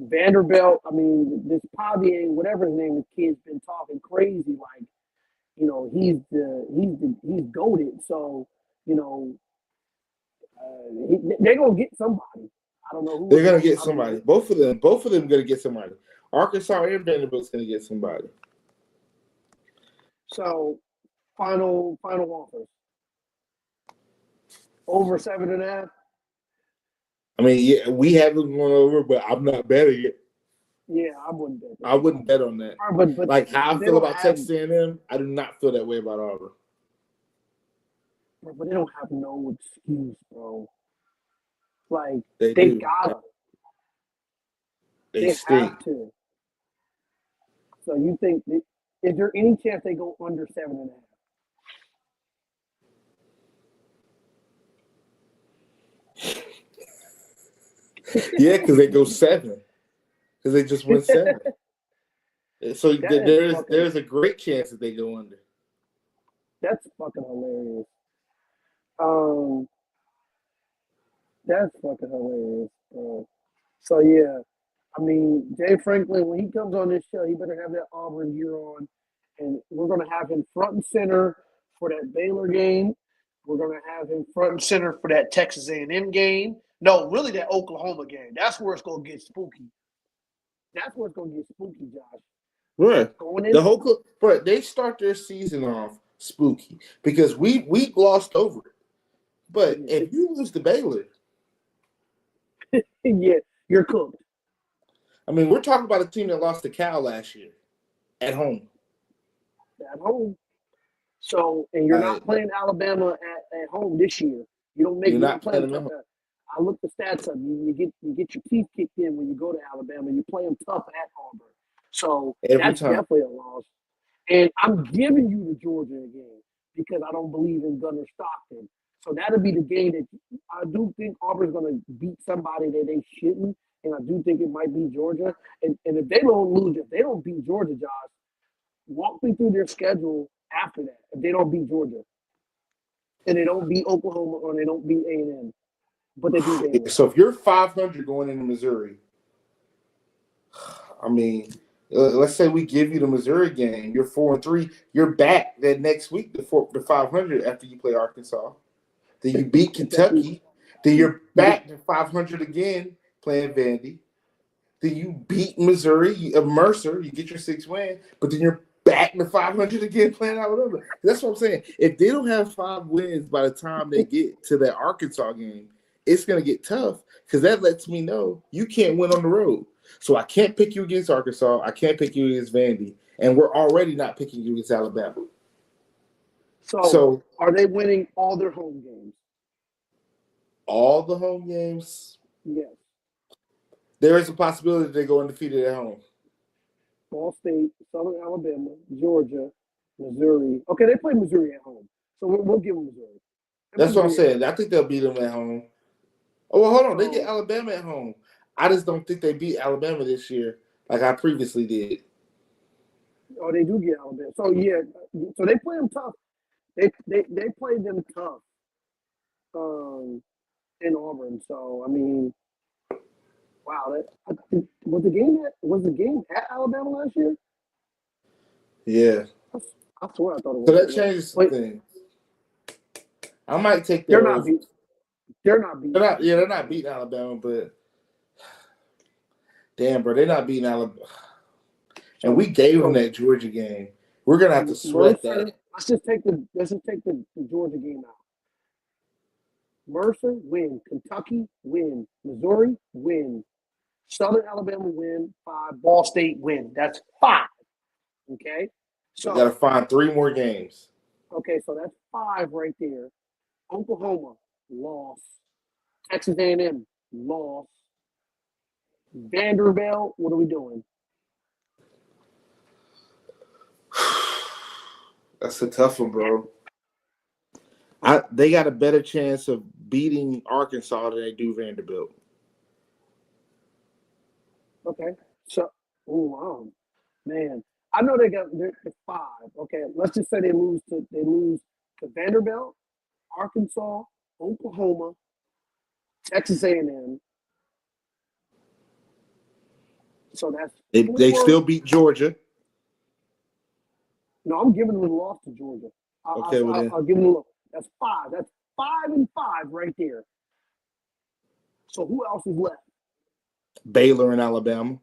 Vanderbilt. I mean, this Pavier, whatever his name is, kid's been talking crazy. Like, you know, he's goated. So, you know, they're gonna get somebody. I don't know who. They're gonna get somebody. Both of them gonna get somebody. Arkansas and Vanderbilt's gonna get somebody. So, final offers. Over 7.5. I mean, yeah, we have them going over, but I'm not betting it. Yeah, I wouldn't bet. I wouldn't bet on that. But like how I feel about Texas A&M, I do not feel that way about Auburn. But they don't have no excuse, bro. Like they gotta. They stink. Have to. So you think is there any chance they go under 7.5? Yeah, because they go 7. Because they just won 7. So there's a great chance that they go under. That's fucking hilarious. That's fucking hilarious, bro. So yeah, I mean, Jay Franklin, when he comes on this show, he better have that Auburn gear on, and we're gonna have him front and center for that Baylor game. We're gonna have him front and center for that Texas A&M game. No, really, that Oklahoma game. That's where it's gonna get spooky. That's where it's gonna get spooky, Josh. Right. But they start their season off spooky because we glossed over it. But if you lose to Baylor, yeah, you're cooked. I mean, we're talking about a team that lost to Cal last year at home. At home. So, and you're not playing Alabama at home this year. You don't make You're you not play them playing tough. them. I looked the stats up. You get your teeth kicked in when you go to Alabama. You play them tough at Auburn. So Every that's time. definitely a loss. And I'm giving you the Georgia game because I don't believe in Gunnar Stockton. So that'll be the game that I do think Auburn's going to beat somebody that they shouldn't. And I do think it might be Georgia. And if they don't lose, if they don't beat Georgia, Josh, walk me through their schedule after that. If they don't beat Georgia, and they don't beat Oklahoma, or they don't beat A&M, but they beat A&M. So if you're 500 going into Missouri, I mean, let's say we give you the Missouri game, you're 4-3. You're back that next week to 500 after you play Arkansas. Then you beat Kentucky. Then you're back to 500 again playing Vandy. Then you beat Missouri, Mercer, you get your 6th win, but then you're back to 500 again playing Alabama. That's what I'm saying. If they don't have 5 wins by the time they get to that Arkansas game, it's going to get tough because that lets me know you can't win on the road. So I can't pick you against Arkansas. I can't pick you against Vandy. And we're already not picking you against Alabama. So are they winning all their home games? All the home games? Yes. There is a possibility that they go undefeated at home. Ball State, Southern Alabama, Georgia, Missouri. Okay, they play Missouri at home. So we'll give them Missouri. That's what I'm saying. I think they'll beat them at home. Oh, well, hold on. They get Alabama at home. I just don't think they beat Alabama this year like I previously did. Oh, they do get Alabama. So, yeah. So they play them tough. They play them tough in Auburn. So, I mean, wow. Was the game at Alabama last year? Yeah. I swear I thought it was. So that changes some things. I might take their They're not beating. They're not beating Alabama, but damn, bro, they're not beating Alabama. And we gave them that Georgia game. We're gonna have to sweat that. Let's just take the Georgia game out. Mercer win, Kentucky win, Missouri win, Southern Alabama win, 5, Ball State win. That's 5. Okay, so you got to find 3 more games. Okay, so that's 5 right there. Oklahoma lost. Texas A&M lost. Vanderbilt, what are we doing? That's a tough one, bro. They got a better chance of beating Arkansas than they do Vanderbilt. Okay, so man, I know they're 5. Okay, let's just say they lose to Vanderbilt, Arkansas, Oklahoma, Texas A&M. So that's they still beat Georgia. No, I'm giving them a loss to Georgia. I'll give them a look. That's 5. That's 5 and 5 right there. So who else is left? Baylor and Alabama.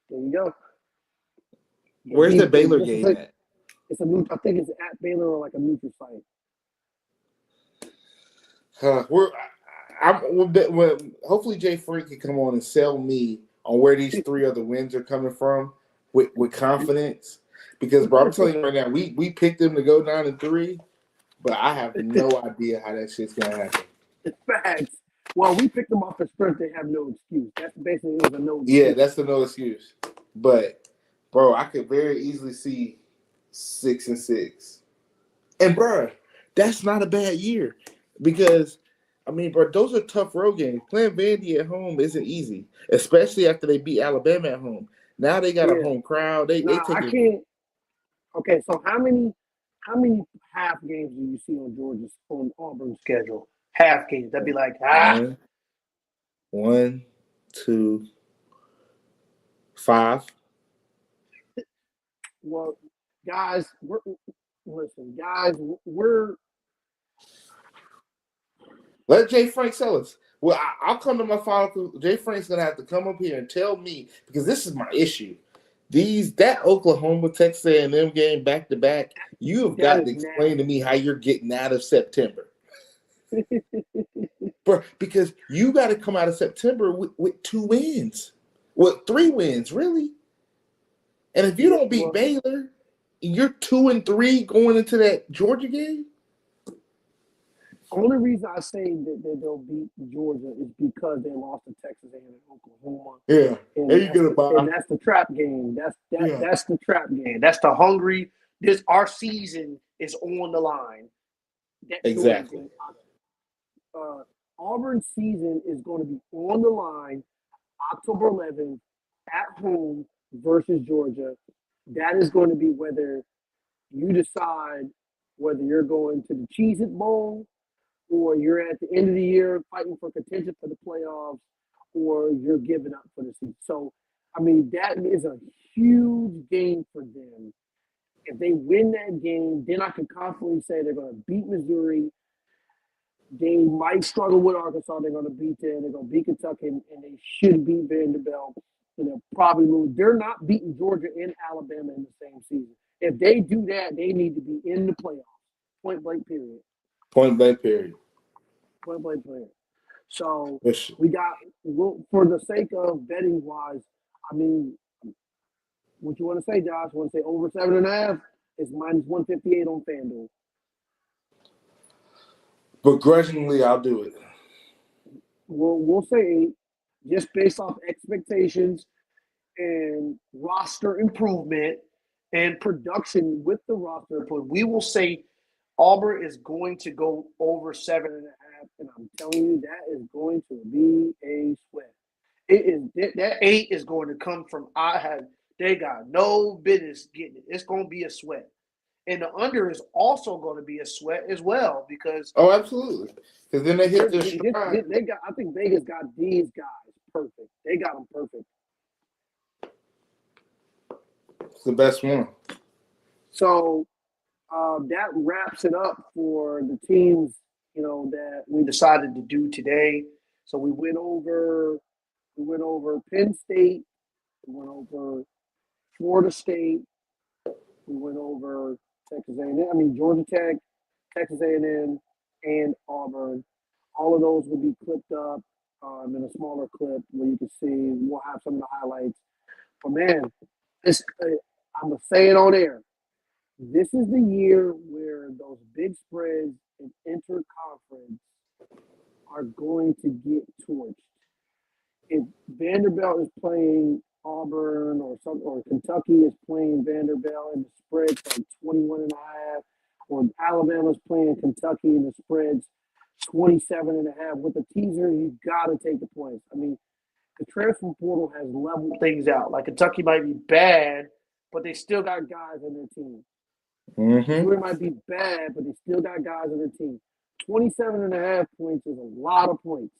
There you go. Where's the Baylor game at? It's I think it's at Baylor or like a neutral site. Hopefully Jay Frank can come on and sell me on where these 3 other wins are coming from with confidence. Because, bro, I'm telling you right now, we picked them to go 9-3, but I have no idea how that shit's gonna happen. Facts. Well, we picked them off the strength. They have no excuse. That's basically a no excuse. Yeah, that's the no excuse. But, bro, I could very easily see 6-6. And, bro, that's not a bad year because, I mean, bro, those are tough road games. Playing Vandy at home isn't easy, especially after they beat Alabama at home. Now they got a home crowd. They take I can't. Okay, so how many half games do you see on Auburn's schedule? Half games. That'd be like 1, 2, 5. Well, guys, let Jay Frank sell us. Well, I'll come to my final. Jay Frank's gonna have to come up here and tell me because this is my issue. That Oklahoma Texas A&M game back to back. You have got to explain to me how you're getting out of September. Bro, because you got to come out of September with 2 wins. Well, 3 wins, really. And if you don't beat Baylor, you're 2-3 going into that Georgia game. Only reason I say that they'll beat Georgia is because they lost to Texas A&M and Oklahoma. Yeah, and that's the trap game. That's the trap game. That's the hungry. Our season is on the line. Exactly. Auburn's season is going to be on the line October 11th at home versus Georgia. That is going to be whether you decide whether you're going to the Cheez-It Bowl or you're at the end of the year fighting for contention for the playoffs or you're giving up for the season. So, I mean, that is a huge game for them. If they win that game, then I can confidently say they're going to beat Missouri. They might struggle with Arkansas. They're going to beat them. They're going to beat Kentucky, and they should beat Vanderbilt. And they'll probably lose. They're not beating Georgia and Alabama in the same season. If they do that, they need to be in the playoffs. Point blank period. Point blank period. Point blank period. So we got, for the sake of betting wise, I mean, what you want to say, Josh? Want to say over 7.5? It's -158 on FanDuel. Begrudgingly, I'll do it. We'll say 8, just based off expectations and roster improvement and production with the roster improvement. We will say Auburn is going to go over 7.5, and I'm telling you that is going to be a sweat. It is that 8 is going to come from they got no business getting it. It's going to be a sweat. And the under is also going to be a sweat as well because absolutely. Because then they hit their stride. I think Vegas got these guys perfect. They got them perfect. It's the best one. So that wraps it up for the teams, that we decided to do today. So we went over Penn State, we went over Florida State, we went over Texas A&M, Georgia Tech, Texas A&M, and Auburn. All of those will be clipped up in a smaller clip where you can see. We'll have some of the highlights. But man, I'm gonna say it on air. This is the year where those big spreads in interconference are going to get torched. If Vanderbilt is playing Auburn or Kentucky is playing Vanderbilt and the spread's like 21.5, or Alabama's playing Kentucky and the spread's 27.5, with the teaser, you got to take the points. I mean, the transfer portal has leveled things out. Like Kentucky might be bad, but they still got guys on their team. Missouri might be bad, but they still got guys on their team. 27.5 points is a lot of points.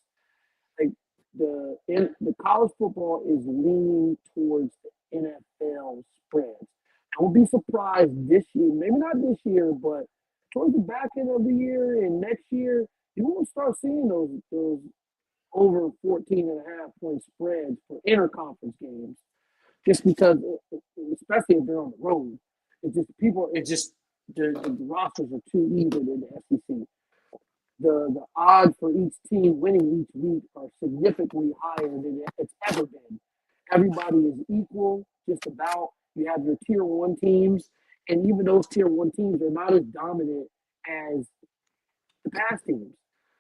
Like the college football is leaning towards the NFL spreads. Don't be surprised this year, maybe not this year, but towards the back end of the year and next year, you won't start seeing those over 14.5 point spreads for interconference games. Just because, especially if they're on the road, the rosters are too even in the SEC. The odds for each team winning each week are significantly higher than it's ever been. Everybody is equal, just about. You have your tier 1 teams, and even those tier 1 teams are not as dominant as the past teams.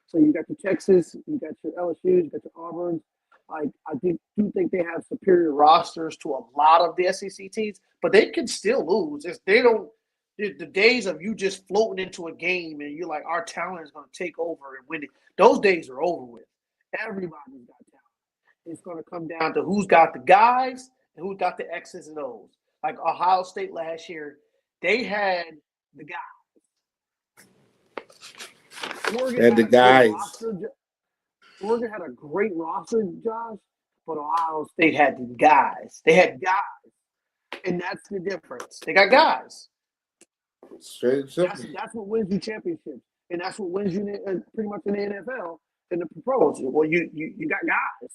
So you got your Texas, you got your LSUs, you got your Auburns. I do think they have superior rosters to a lot of the SEC teams, but they can still lose if they don't. The days of you just floating into a game and you're like, our talent is going to take over and win it. Those days are over with. Everybody's got talent. It's going to come down to who's got the guys and who's got the X's and O's. Like Ohio State last year, they had the guys. Oregon had a great roster, Josh, but Ohio State had the guys. They had guys, and that's the difference. They got guys. Straight and simple. That's what wins you championships, and that's what wins you pretty much in the NFL and the pros. Well, you got guys.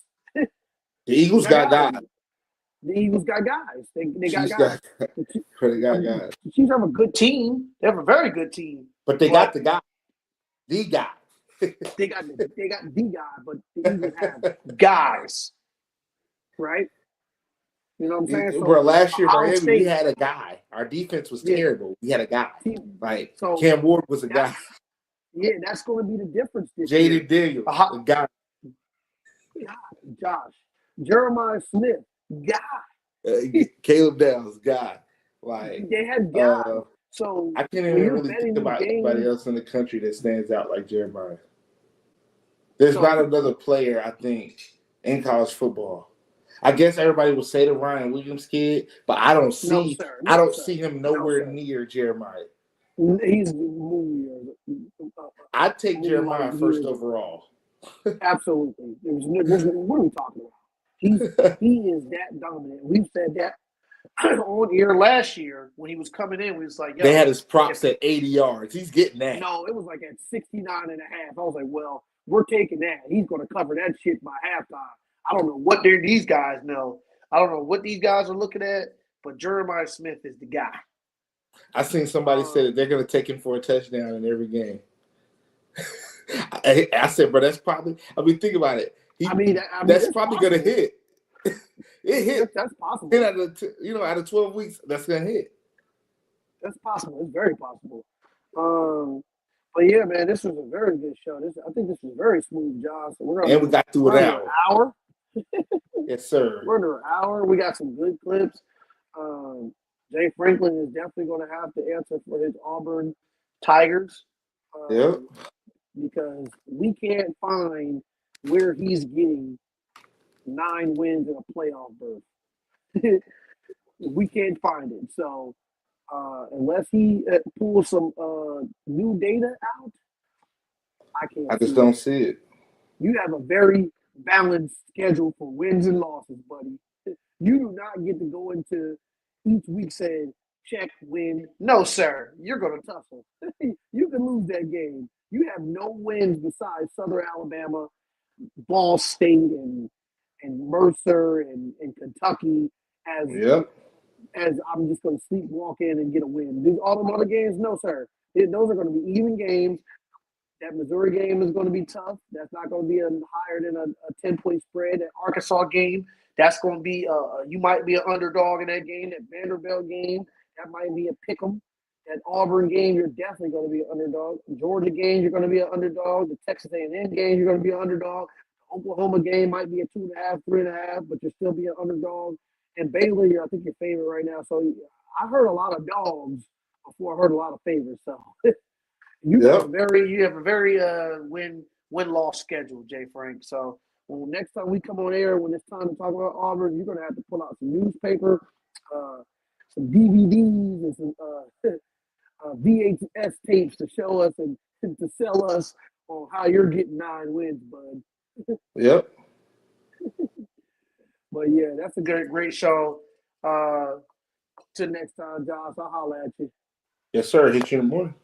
The Eagles got guys. The Eagles got guys. They got guys. They got guys. The Chiefs have a good team. They have a very good team. But they got the guy. The guy. They got the guy, but the Eagles have guys, right? You know what I'm saying? So Bro, last year Ohio Miami, we State, had a guy. Our defense was yeah. terrible. We had a guy. Like So Cam Ward was a guy. yeah, that's going to be the difference this year. Jaden Daniels, a guy. Josh, Jeremiah Smith, guy. Caleb Downs, guy. Like They had guys. So I can't when even you're really betting think these about games, anybody else in the country that stands out like Jeremiah. There's not another player, I think, in college football. I guess everybody will say the Ryan Williams kid, but I don't see see him nowhere near Jeremiah. He's I'd take Jeremiah first overall. Absolutely. What are we talking about? He is that dominant. We've said that on air last year when he was coming in. We was like, yo, they had his props at 80 yards. He's getting that. No, it was like at 69 and a half. I was like, well, we're taking that. He's going to cover that shit by halftime. I don't know what these guys know. I don't know what these guys are looking at, but Jeremiah Smith is the guy. I seen somebody say that they're going to take him for a touchdown in every game. I said, bro, that's probably. I mean, think about it. That's probably going to hit. It hit. That's possible. Hit out of 12 weeks, that's going to hit. That's possible. It's very possible. But yeah, man, this was a very good show. I think this was very smooth, Josh. So we got through an hour. Yes, sir. We're under an hour. We got some good clips. Jay Franklin is definitely going to have to answer for his Auburn Tigers. Yep. Because we can't find where he's getting 9 wins in a playoff berth. We can't find it. So unless he pulls some new data out, I just don't see it. You have a very balanced schedule for wins and losses, buddy. You do not get to go into each week saying, check, win. No, sir. You're going to tussle. You can lose that game. You have no wins besides Southern Alabama, Ball State, and Mercer and Kentucky as I'm just going to sleepwalk in and get a win. These all them other games, no, sir. Those are going to be even games. That Missouri game is going to be tough. That's not going to be higher than a 10-point spread. That Arkansas game, that's going to be you might be an underdog in that game. That Vanderbilt game, that might be a pick 'em. That Auburn game, you're definitely going to be an underdog. Georgia game, you're going to be an underdog. The Texas A&M game, you're going to be an underdog. The Oklahoma game might be a 2.5, 3.5, but you'll still be an underdog. And Baylor, I think you're favorite right now. So I heard a lot of dogs before I heard a lot of favorites. So you have a very win-loss schedule, Jay Frank. So next time we come on air, when it's time to talk about Auburn, you're going to have to pull out some newspaper, some DVDs, and some VHS tapes to show us and to sell us on how you're getting 9 wins, bud. Yep. But yeah, that's a great show. Till next time, Josh, I'll holler at you. Yes, sir. Hit you in the morning.